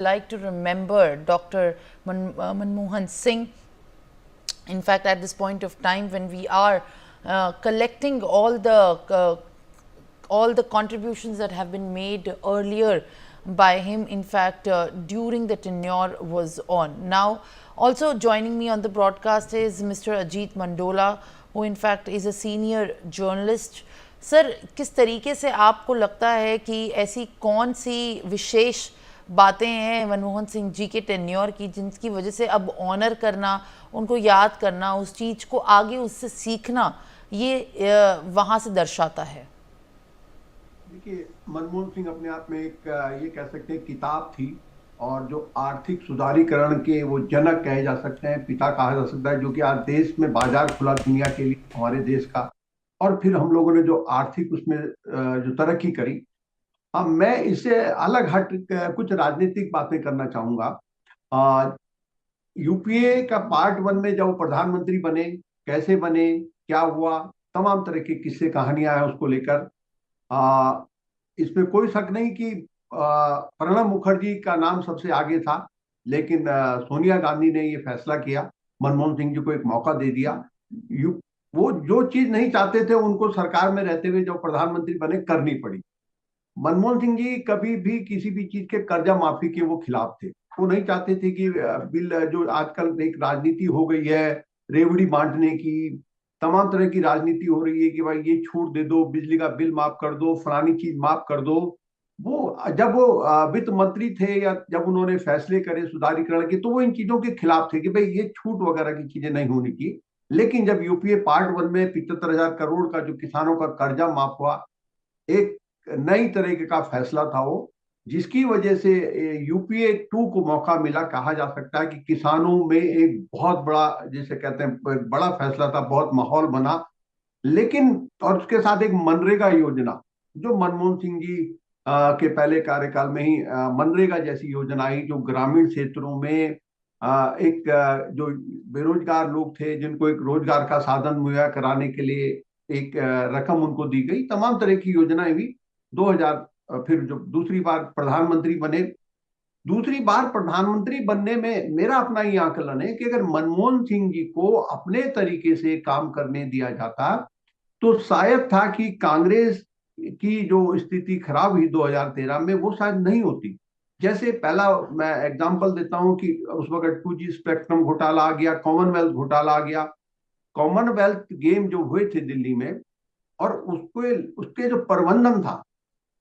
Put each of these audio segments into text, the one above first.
like to remember Dr. Manmohan Singh. In fact, at this point of time, when we are collecting all the contributions that have been made earlier by him, in fact, during the tenure was on. Now, also joining me on the broadcast is Mr. Ajit Mandola, who in fact is a senior journalist. Sir, किस तरीके से आपको लगता है कि ऐसी कौन सी विशेष बातें हैं मनमोहन सिंह जी के टेन्योर की जिनकी वजह से अब ऑनर करना, उनको याद करना, उस चीज़ को आगे उससे सीखना, ये वहाँ से दर्शाता है? देखिए, मनमोहन सिंह अपने आप में एक ये कह सकते हैं किताब थी, और जो आर्थिक सुधारीकरण के वो जनक कहे जा सकते हैं, पिता कहा जा सकता है, जो कि आज देश में बाजार खुला दुनिया के लिए हमारे देश का। और फिर हम लोगों ने जो आर्थिक उसमें जो तरक्की करी। अब मैं इससे अलग हट कुछ राजनीतिक बातें करना चाहूंगा। यूपीए का पार्ट 1 में जब वो प्रधानमंत्री बने, कैसे बने, क्या हुआ, तमाम तरह की किस्से कहानियां हैं उसको लेकर। इसमें कोई शक नहीं कि प्रणब मुखर्जी का नाम सबसे आगे था, लेकिन सोनिया गांधी ने ये फैसला किया, मनमोहन सिंह जी को एक मौका दे दिया। वो जो चीज नहीं चाहते थे उनको सरकार में रहते हुए जब प्रधानमंत्री बने करनी पड़ी। मनमोहन सिंह जी कभी भी किसी भी चीज के कर्जा माफी के वो खिलाफ थे। वो नहीं चाहते थे कि बिल जो आजकल एक राजनीति हो गई है रेवड़ी बांटने की, तमाम तरह की राजनीति हो रही है कि भाई ये छूट दे दो, बिजली का बिल माफ कर दो, फलानी चीज माफ कर दो। वो जब वो वित्त मंत्री थे या जब उन्होंने फैसले करे सुधारीकरण के, तो वो इन चीजों के खिलाफ थे कि भाई ये छूट वगैरह की चीजें नहीं होनी की। लेकिन जब यूपीए पार्ट 1 में 75,000 करोड़ का जो किसानों का कर्जा माफ हुआ, एक नई तरीके का फैसला था वो, जिसकी वजह से यूपीए 2 को मौका मिला। कहा जा सकता है कि किसानों में एक बहुत बड़ा, जिसे कहते हैं, बड़ा फैसला था, बहुत माहौल बना। लेकिन और उसके साथ एक मनरेगा योजना, जो मनमोहन सिंह जी के पहले कार्यकाल में ही मनरेगा जैसी योजना आई, जो ग्रामीण क्षेत्रों में एक जो बेरोजगार लोग थे जिनको एक रोजगार का साधन मुहैया कराने के लिए एक रकम उनको दी गई। तमाम तरह की योजनाएं हुई। 2000 फिर जो दूसरी बार प्रधानमंत्री बने, दूसरी बार प्रधानमंत्री बनने में मेरा अपना ही आकलन है कि अगर मनमोहन सिंह जी को अपने तरीके से काम करने दिया जाता, तो शायद था कि कांग्रेस की जो स्थिति खराब हुई 2013 में, वो शायद नहीं होती। जैसे पहला मैं एग्जांपल देता हूं कि उस वक्त 2G स्पेक्ट्रम घोटाला आ गया, कॉमनवेल्थ घोटाला आ गया। कॉमनवेल्थ गेम जो हुए थे दिल्ली में, और उसके उसके जो प्रबंधन था,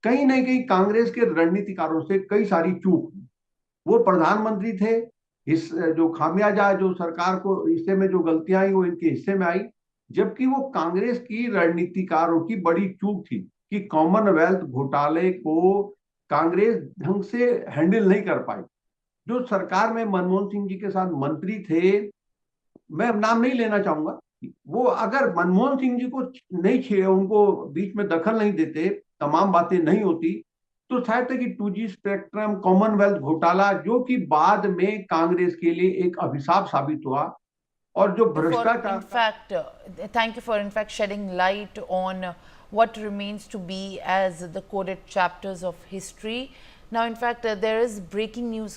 कहीं ना कहीं कांग्रेस के रणनीतिकारों से कई सारी चूक। वो प्रधानमंत्री थे, इस जो खामियाजा जो सरकार को हिस्से में जो गलतियां आई वो इनके हिस्से में आई। जबकि वो कांग्रेस की रणनीतिकारों की बड़ी चूक थी कि कॉमनवेल्थ घोटाले को कांग्रेस ढंग से हैंडल नहीं कर पाई। जो सरकार में मनमोहन सिंह जी के साथ मंत्री थे, मैं अब नाम नहीं लेना चाहूंगा, वो अगर मनमोहन सिंह जी को नहीं छे उनको बीच में दखल नहीं देते, तमाम बातें नहीं होती, तो शायद तक कि 2G स्पेक्ट्रम, कॉमनवेल्थ घोटाला, जो कि बाद में कांग्रेस के लिए एक अभिशाप साबित हुआ, और जो For in भ्रष्टाचार का। fact, thank you for in fact shedding light on what remains to be as the coded chapters of history. Now, in fact, there is breaking news